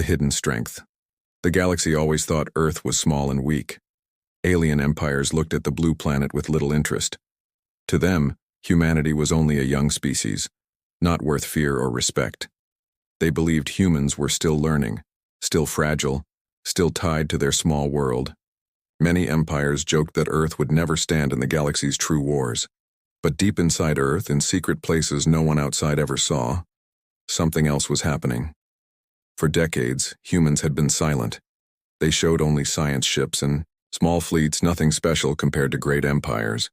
The hidden strength. The galaxy always thought Earth was small and weak. Alien empires looked at the blue planet with little interest. To them, humanity was only a young species, not worth fear or respect. They believed humans were still learning, still fragile, still tied to their small world. Many empires joked that Earth would never stand in the galaxy's true wars. But deep inside Earth, in secret places no one outside ever saw, something else was happening. For decades, humans had been silent. They showed only science ships and small fleets, nothing special compared to great empires.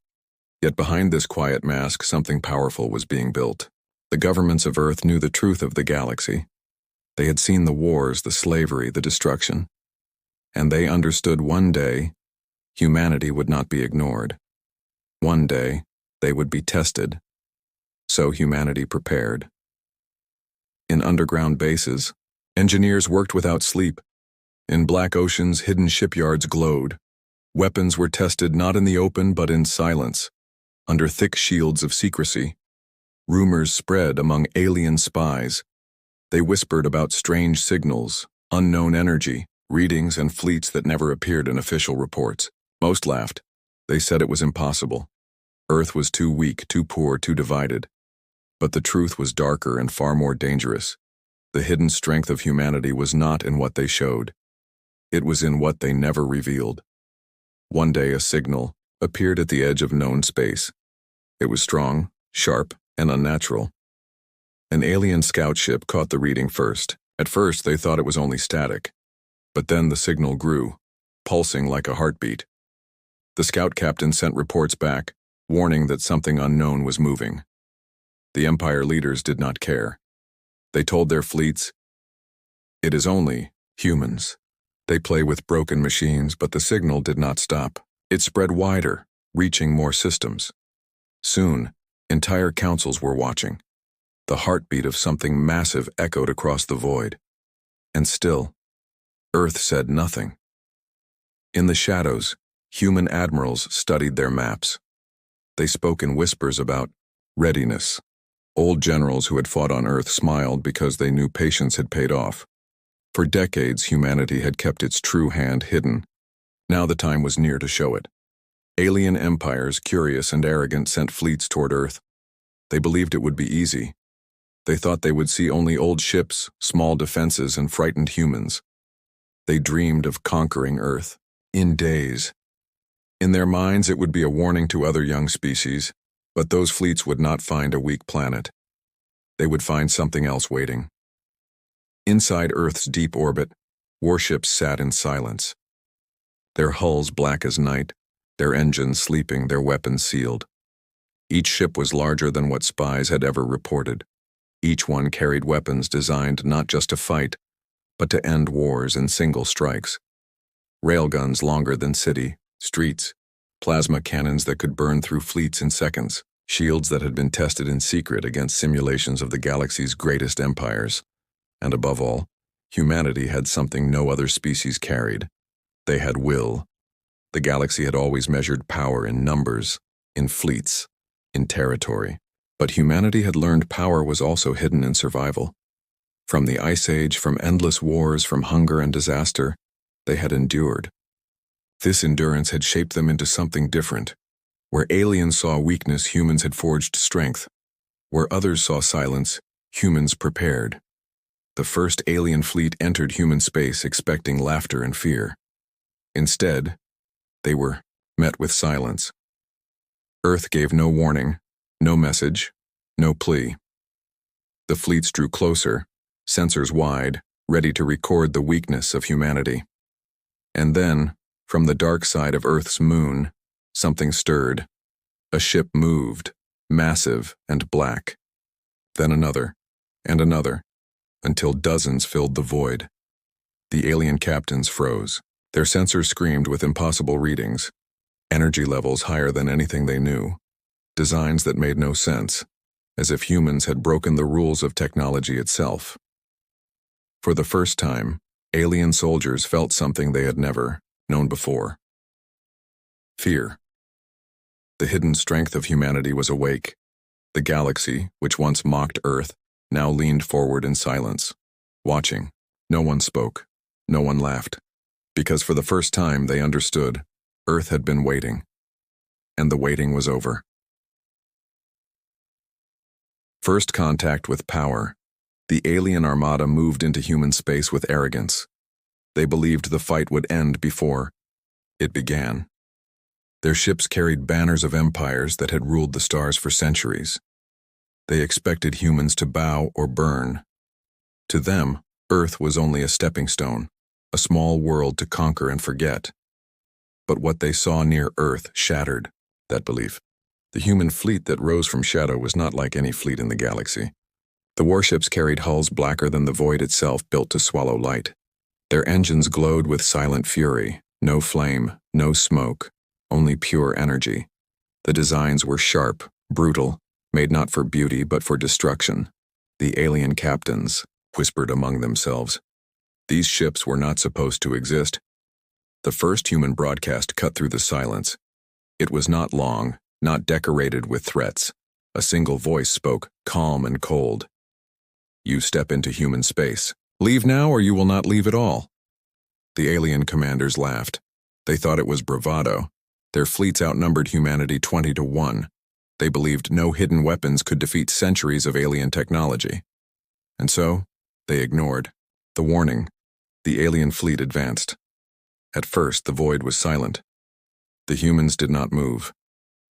Yet behind this quiet mask, something powerful was being built. The governments of Earth knew the truth of the galaxy. They had seen the wars, the slavery, the destruction. And they understood one day, humanity would not be ignored. One day, they would be tested. So humanity prepared. In underground bases, engineers worked without sleep. In black oceans, hidden shipyards glowed. Weapons were tested not in the open but in silence, under thick shields of secrecy. Rumors spread among alien spies. They whispered about strange signals, unknown energy, readings, and fleets that never appeared in official reports. Most laughed. They said it was impossible. Earth was too weak, too poor, too divided. But the truth was darker and far more dangerous. The hidden strength of humanity was not in what they showed. It was in what they never revealed. One day a signal appeared at the edge of known space. It was strong, sharp, and unnatural. An alien scout ship caught the reading first. At first they thought it was only static. But then the signal grew, pulsing like a heartbeat. The scout captain sent reports back, warning that something unknown was moving. The Empire leaders did not care. They told their fleets, "It is only humans. They play with broken machines," but the signal did not stop. It spread wider, reaching more systems. Soon, entire councils were watching. The heartbeat of something massive echoed across the void. And still, Earth said nothing. In the shadows, human admirals studied their maps. They spoke in whispers about readiness. Old generals who had fought on Earth smiled because they knew patience had paid off. For decades, humanity had kept its true hand hidden. Now the time was near to show it. Alien empires, curious and arrogant, sent fleets toward Earth. They believed it would be easy. They thought they would see only old ships, small defenses, and frightened humans. They dreamed of conquering Earth in days. In their minds, it would be a warning to other young species, but those fleets would not find a weak planet. They would find something else waiting. Inside Earth's deep orbit, warships sat in silence. Their hulls black as night, their engines sleeping, their weapons sealed. Each ship was larger than what spies had ever reported. Each one carried weapons designed not just to fight, but to end wars in single strikes. Railguns longer than streets, plasma cannons that could burn through fleets in seconds, shields that had been tested in secret against simulations of the galaxy's greatest empires. And above all, humanity had something no other species carried. They had will. The galaxy had always measured power in numbers, in fleets, in territory. But humanity had learned power was also hidden in survival. From the Ice Age, from endless wars, from hunger and disaster, they had endured. This endurance had shaped them into something different. Where aliens saw weakness, humans had forged strength. Where others saw silence, humans prepared. The first alien fleet entered human space expecting laughter and fear. Instead, they were met with silence. Earth gave no warning, no message, no plea. The fleets drew closer, sensors wide, ready to record the weakness of humanity. And then, from the dark side of Earth's moon, something stirred. A ship moved, massive and black. Then another, and another, until dozens filled the void. The alien captains froze. Their sensors screamed with impossible readings, energy levels higher than anything they knew, designs that made no sense, as if humans had broken the rules of technology itself. For the first time, alien soldiers felt something they had never known before. Fear. The hidden strength of humanity was awake. The galaxy, which once mocked Earth, now leaned forward in silence, watching. No one spoke. No one laughed. Because for the first time they understood, Earth had been waiting. And the waiting was over. First contact with power. The alien armada moved into human space with arrogance. They believed the fight would end before it began. Their ships carried banners of empires that had ruled the stars for centuries. They expected humans to bow or burn. To them, Earth was only a stepping stone, a small world to conquer and forget. But what they saw near Earth shattered that belief. The human fleet that rose from shadow was not like any fleet in the galaxy. The warships carried hulls blacker than the void itself, built to swallow light. Their engines glowed with silent fury, no flame, no smoke, only pure energy. The designs were sharp, brutal, made not for beauty but for destruction. The alien captains whispered among themselves. These ships were not supposed to exist. The first human broadcast cut through the silence. It was not long, not decorated with threats. A single voice spoke, calm and cold. You step into human space. Leave now or you will not leave at all. The alien commanders laughed. They thought it was bravado. Their fleets outnumbered humanity 20-1. They believed no hidden weapons could defeat centuries of alien technology. And so, they ignored the warning. The alien fleet advanced. At first, the void was silent. The humans did not move.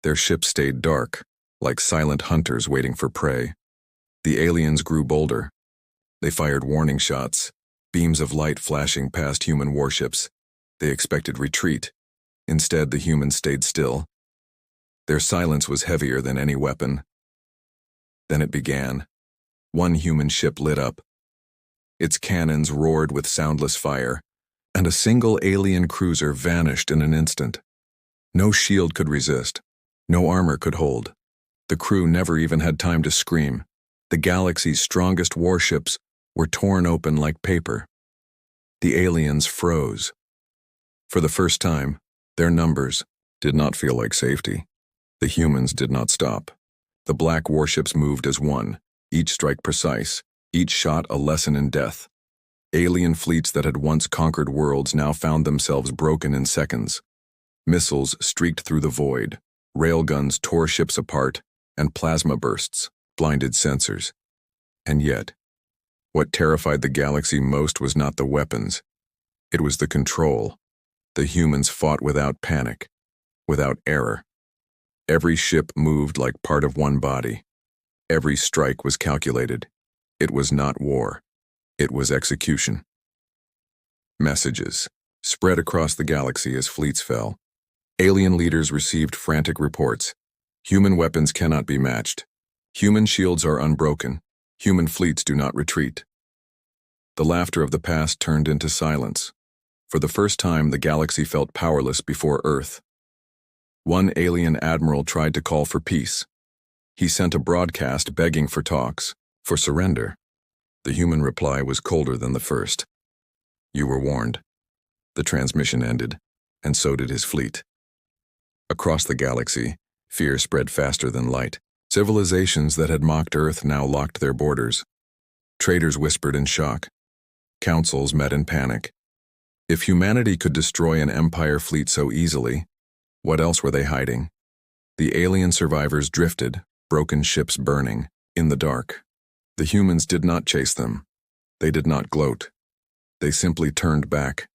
Their ships stayed dark, like silent hunters waiting for prey. The aliens grew bolder. They fired warning shots, beams of light flashing past human warships. They expected retreat. Instead, the humans stayed still. Their silence was heavier than any weapon. Then it began. One human ship lit up. Its cannons roared with soundless fire, and a single alien cruiser vanished in an instant. No shield could resist. No armor could hold. The crew never even had time to scream. The galaxy's strongest warships were torn open like paper. The aliens froze. For the first time, their numbers did not feel like safety. The humans did not stop. The black warships moved as one, each strike precise, each shot a lesson in death. Alien fleets that had once conquered worlds now found themselves broken in seconds. Missiles streaked through the void. Railguns tore ships apart, and plasma bursts blinded sensors. And yet, what terrified the galaxy most was not the weapons. It was the control. The humans fought without panic, without error. Every ship moved like part of one body. Every strike was calculated. It was not war. It was execution. Messages spread across the galaxy as fleets fell. Alien leaders received frantic reports. Human weapons cannot be matched. Human shields are unbroken. Human fleets do not retreat. The laughter of the past turned into silence. For the first time, the galaxy felt powerless before Earth. One alien admiral tried to call for peace. He sent a broadcast begging for talks, for surrender. The human reply was colder than the first. You were warned. The transmission ended, and so did his fleet. Across the galaxy, fear spread faster than light. Civilizations that had mocked Earth now locked their borders. Traders whispered in shock. Councils met in panic. If humanity could destroy an empire fleet so easily, what else were they hiding? The alien survivors drifted, broken ships burning, in the dark. The humans did not chase them. They did not gloat. They simply turned back,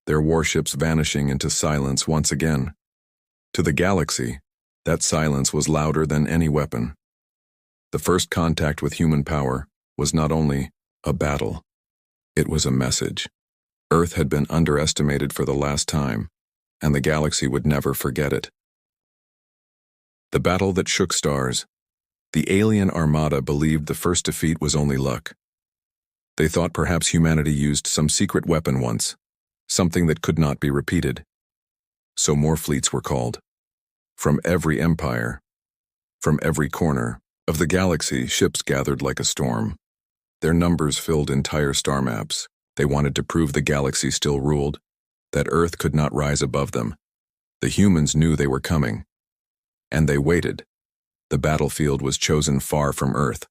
their warships vanishing into silence once again. To the galaxy, that silence was louder than any weapon. The first contact with human power was not only a battle, it was a message. Earth had been underestimated for the last time, and the galaxy would never forget it. The battle that shook stars. The alien armada believed the first defeat was only luck. They thought perhaps humanity used some secret weapon once, something that could not be repeated. So more fleets were called. From every empire, from every corner of the galaxy, ships gathered like a storm. Their numbers filled entire star maps. They wanted to prove the galaxy still ruled, that Earth could not rise above them. The humans knew they were coming, and they waited. The battlefield was chosen far from Earth.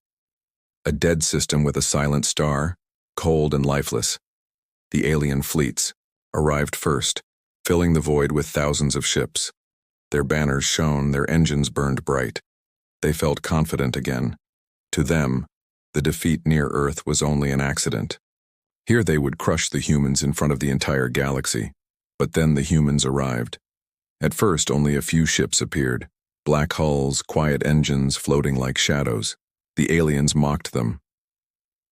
A dead system with a silent star, cold and lifeless. The alien fleets arrived first, filling the void with thousands of ships. Their banners shone, their engines burned bright. They felt confident again. To them, the defeat near Earth was only an accident. Here they would crush the humans in front of the entire galaxy. But then the humans arrived. At first, only a few ships appeared. Black hulls, quiet engines floating like shadows. The aliens mocked them.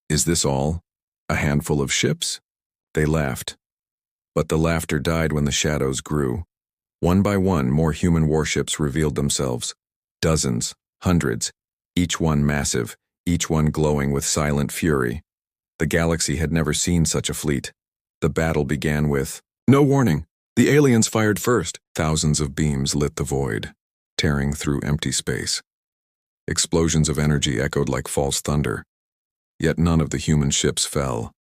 "Is this all? A handful of ships?" They laughed. But the laughter died when the shadows grew. One by one, more human warships revealed themselves. Dozens, hundreds, each one massive, each one glowing with silent fury. The galaxy had never seen such a fleet. The battle began with, "No warning! The aliens fired first!" Thousands of beams lit the void, tearing through empty space. Explosions of energy echoed like false thunder. Yet none of the human ships fell.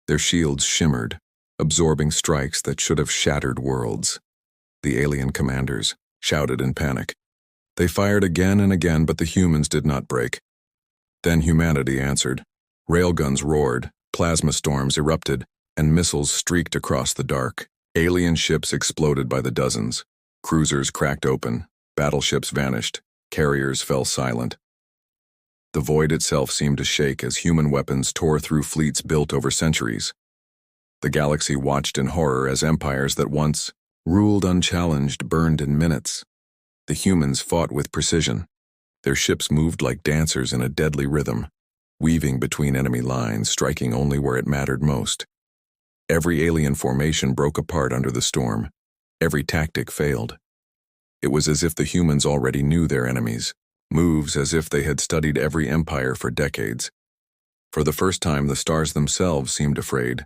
Their shields shimmered, absorbing strikes that should have shattered worlds. The alien commanders shouted in panic. They fired again and again, but the humans did not break. Then humanity answered. Railguns roared, plasma storms erupted, and missiles streaked across the dark. Alien ships exploded by the dozens. Cruisers cracked open, battleships vanished, carriers fell silent. The void itself seemed to shake as human weapons tore through fleets built over centuries. The galaxy watched in horror as empires that once ruled unchallenged burned in minutes. The humans fought with precision. Their ships moved like dancers in a deadly rhythm, weaving between enemy lines, striking only where it mattered most. Every alien formation broke apart under the storm. Every tactic failed. It was as if the humans already knew their enemies, moves as if they had studied every empire for decades. For the first time, the stars themselves seemed afraid.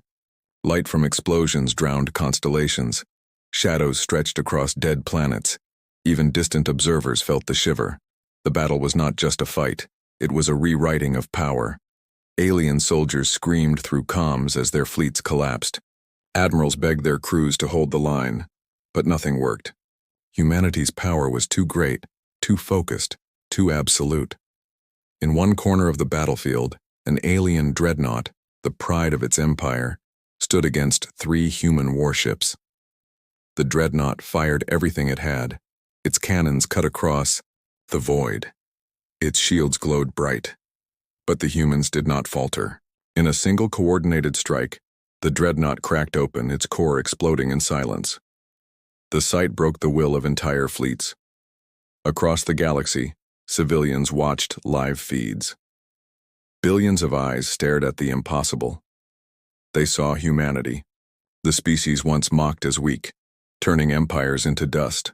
Light from explosions drowned constellations. Shadows stretched across dead planets. Even distant observers felt the shiver. The battle was not just a fight. It was a rewriting of power. Alien soldiers screamed through comms as their fleets collapsed. Admirals begged their crews to hold the line, but nothing worked. Humanity's power was too great, too focused, too absolute. In one corner of the battlefield, an alien dreadnought, the pride of its empire, stood against 3 human warships. The dreadnought fired everything it had. Its cannons cut across the void. Its shields glowed bright. But the humans did not falter. In a single coordinated strike, the dreadnought cracked open, its core exploding in silence. The sight broke the will of entire fleets. Across the galaxy, civilians watched live feeds. Billions of eyes stared at the impossible. They saw humanity, the species once mocked as weak, turning empires into dust.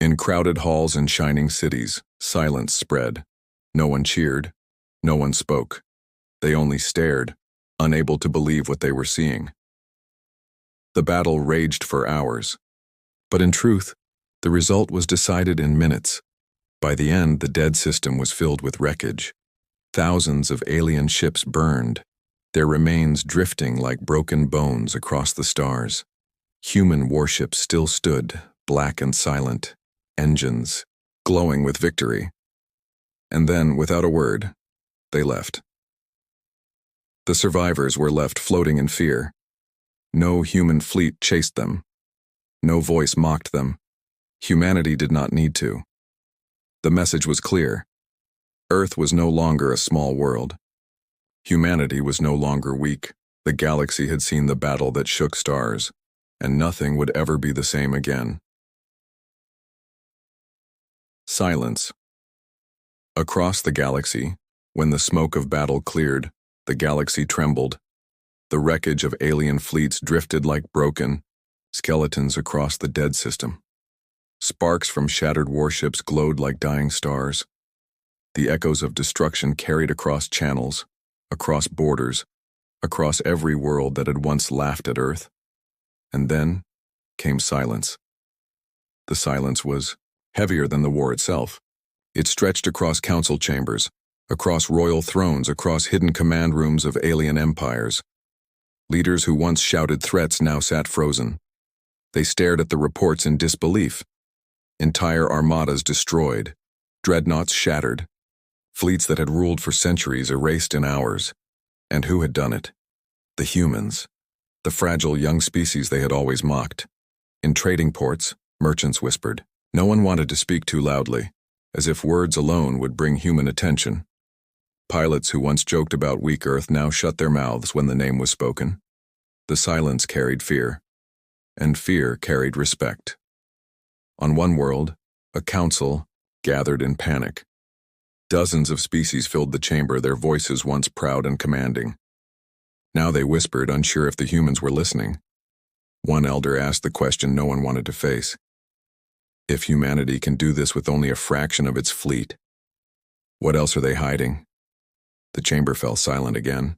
In crowded halls and shining cities, silence spread. No one cheered. No one spoke. They only stared, unable to believe what they were seeing. The battle raged for hours. But in truth, the result was decided in minutes. By the end, the dead system was filled with wreckage. Thousands of alien ships burned, their remains drifting like broken bones across the stars. Human warships still stood, black and silent, engines glowing with victory. And then, without a word, they left. The survivors were left floating in fear. No human fleet chased them. No voice mocked them. Humanity did not need to. The message was clear. Earth was no longer a small world. Humanity was no longer weak. The galaxy had seen the battle that shook stars, and nothing would ever be the same again. Silence. Across the galaxy, when the smoke of battle cleared, the galaxy trembled. The wreckage of alien fleets drifted like broken skeletons across the dead system. Sparks from shattered warships glowed like dying stars. The echoes of destruction carried across channels, across borders, across every world that had once laughed at Earth. And then came silence. The silence was heavier than the war itself. It stretched across council chambers, across royal thrones, across hidden command rooms of alien empires. Leaders who once shouted threats now sat frozen. They stared at the reports in disbelief. Entire armadas destroyed, dreadnoughts shattered, fleets that had ruled for centuries erased in hours. And who had done it? The humans. the fragile young species they had always mocked. In trading ports, merchants whispered. No one wanted to speak too loudly, as if words alone would bring human attention. Pilots who once joked about weak Earth now shut their mouths when the name was spoken. The silence carried fear, and fear carried respect. On one world, a council gathered in panic. Dozens of species filled the chamber, their voices once proud and commanding. Now they whispered, unsure if the humans were listening. One elder asked the question no one wanted to face. If humanity can do this with only a fraction of its fleet, what else are they hiding? The chamber fell silent again.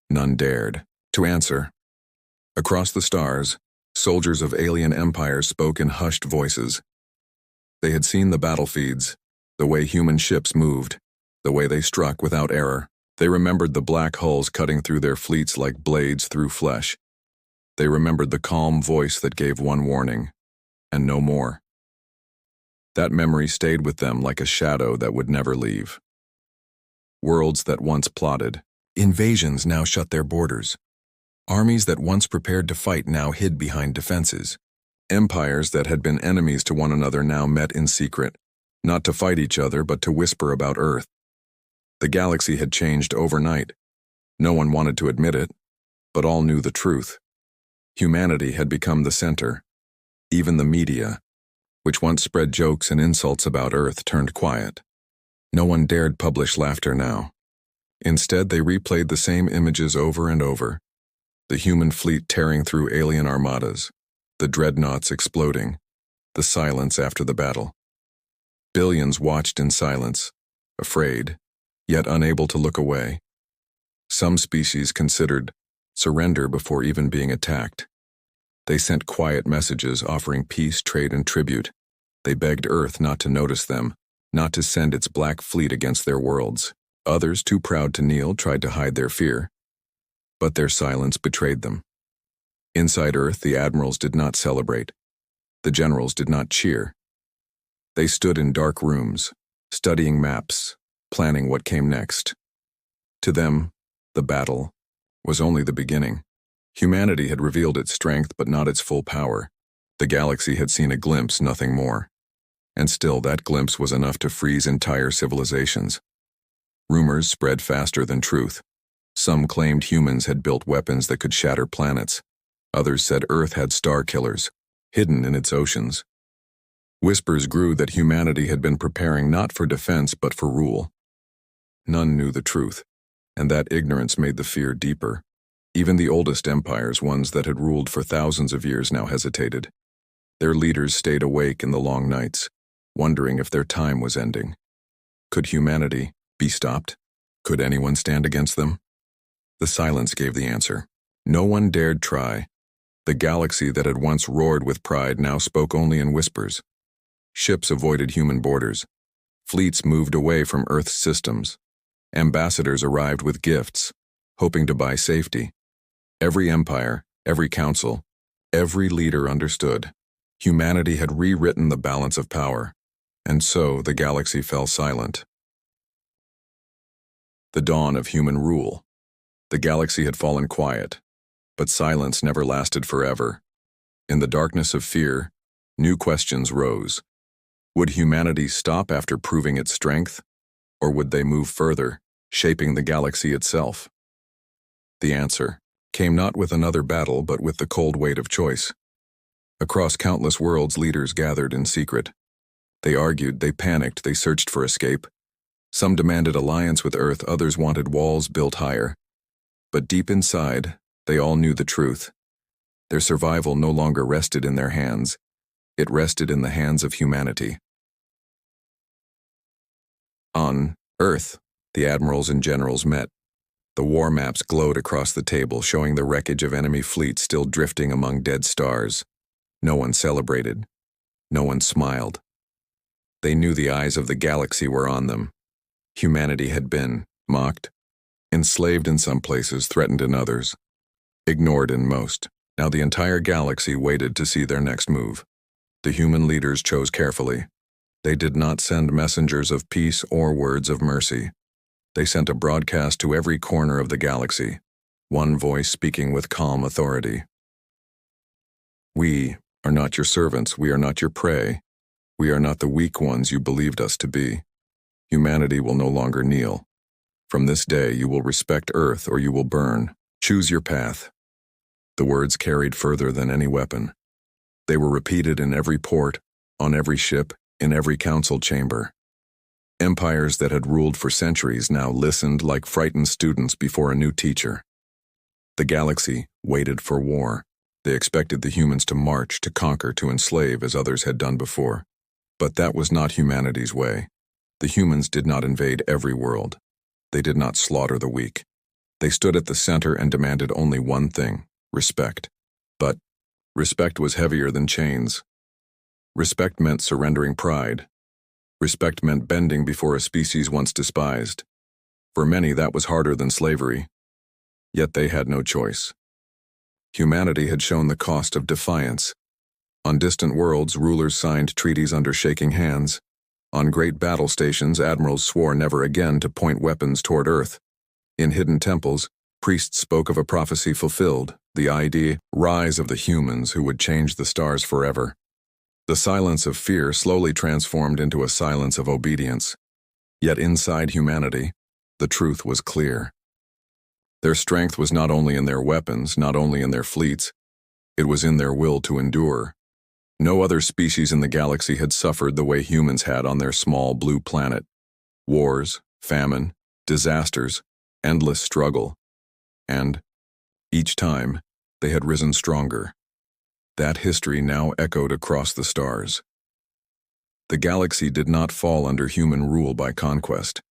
None dared to answer. Across the stars, soldiers of alien empires spoke in hushed voices. They had seen the battlefields, the way human ships moved, the way they struck without error. They remembered the black hulls cutting through their fleets like blades through flesh. They remembered the calm voice that gave one warning, and no more. That memory stayed with them like a shadow that would never leave. Worlds that once plotted, invasions now shut their borders. Armies that once prepared to fight now hid behind defenses. Empires that had been enemies to one another now met in secret, not to fight each other but to whisper about Earth. The galaxy had changed overnight. No one wanted to admit it, but all knew the truth. Humanity had become the center. Even the media, which once spread jokes and insults about Earth, turned quiet. No one dared publish laughter now. Instead, they replayed the same images over and over. The human fleet tearing through alien armadas, the dreadnoughts exploding, the silence after the battle. Billions watched in silence, afraid, yet unable to look away. Some species considered surrender before even being attacked. They sent quiet messages offering peace, trade, and tribute. They begged Earth not to notice them, not to send its black fleet against their worlds. Others, too proud to kneel, tried to hide their fear. But their silence betrayed them. Inside Earth, the admirals did not celebrate. The generals did not cheer. They stood in dark rooms, studying maps, planning what came next. To them, the battle was only the beginning. Humanity had revealed its strength but not its full power. The galaxy had seen a glimpse, nothing more. And still, that glimpse was enough to freeze entire civilizations. Rumors spread faster than truth. Some claimed humans had built weapons that could shatter planets. Others said Earth had star killers, hidden in its oceans. Whispers grew that humanity had been preparing not for defense but for rule. None knew the truth, and that ignorance made the fear deeper. Even the oldest empires, ones that had ruled for thousands of years, now hesitated. Their leaders stayed awake in the long nights, wondering if their time was ending. Could humanity be stopped? Could anyone stand against them? The silence gave the answer. No one dared try. The galaxy that had once roared with pride now spoke only in whispers. Ships avoided human borders. Fleets moved away from Earth's systems. Ambassadors arrived with gifts, hoping to buy safety. Every empire, every council, every leader understood. Humanity had rewritten the balance of power, and so the galaxy fell silent. The dawn of human rule. The galaxy had fallen quiet, but silence never lasted forever. In the darkness of fear, new questions rose. Would humanity stop after proving its strength, or would they move further, shaping the galaxy itself? The answer came not with another battle but with the cold weight of choice. Across countless worlds, leaders gathered in secret. They argued, they panicked, they searched for escape. Some demanded alliance with Earth, others wanted walls built higher. But deep inside, they all knew the truth. Their survival no longer rested in their hands. It rested in the hands of humanity. On Earth, the admirals and generals met. The war maps glowed across the table, showing the wreckage of enemy fleets still drifting among dead stars. No one celebrated. No one smiled. They knew the eyes of the galaxy were on them. Humanity had been mocked, enslaved in some places, threatened in others, ignored in most. Now the entire galaxy waited to see their next move. The human leaders chose carefully. They did not send messengers of peace or words of mercy. They sent a broadcast to every corner of the galaxy. one voice speaking with calm authority. We are not your servants, we are not your prey. We are not the weak ones you believed us to be. Humanity will no longer kneel. From this day you will respect Earth or you will burn. Choose your path. The words carried further than any weapon. They were repeated in every port, on every ship, in every council chamber. Empires that had ruled for centuries now listened like frightened students before a new teacher. The galaxy waited for war. They expected the humans to march, to conquer, to enslave as others had done before. But that was not humanity's way. The humans did not invade every world. They did not slaughter the weak. They stood at the center and demanded only one thing: respect. But respect was heavier than chains. Respect meant surrendering pride. Respect meant bending before a species once despised. For many, that was harder than slavery. Yet they had no choice. Humanity had shown the cost of defiance. On distant worlds, rulers signed treaties under shaking hands. On great battle stations, admirals swore never again to point weapons toward Earth. In hidden temples, priests spoke of a prophecy fulfilled, the rise of the humans who would change the stars forever. The silence of fear slowly transformed into a silence of obedience. Yet inside humanity, the truth was clear. Their strength was not only in their weapons, not only in their fleets, it was in their will to endure. No other species in the galaxy had suffered the way humans had on their small blue planet. Wars, famine, disasters, endless struggle. And, each time, they had risen stronger. That history now echoed across the stars. The galaxy did not fall under human rule by conquest.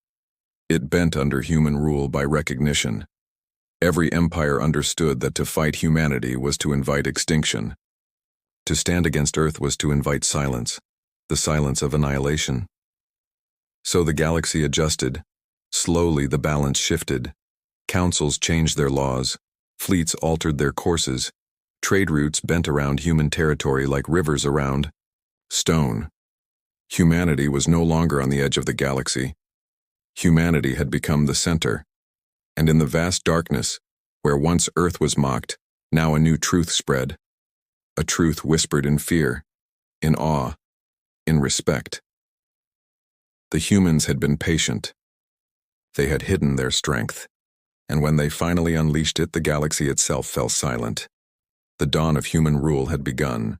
It bent under human rule by recognition. Every empire understood that to fight humanity was to invite extinction. To stand against Earth was to invite silence, the silence of annihilation. So the galaxy adjusted. Slowly the balance shifted. Councils changed their laws. Fleets altered their courses. Trade routes bent around human territory like rivers around stone. Humanity was no longer on the edge of the galaxy. Humanity had become the center. And in the vast darkness, where once Earth was mocked, now a new truth spread. A truth whispered in fear, in awe, in respect. The humans had been patient. They had hidden their strength. And when they finally unleashed it, the galaxy itself fell silent. The dawn of human rule had begun.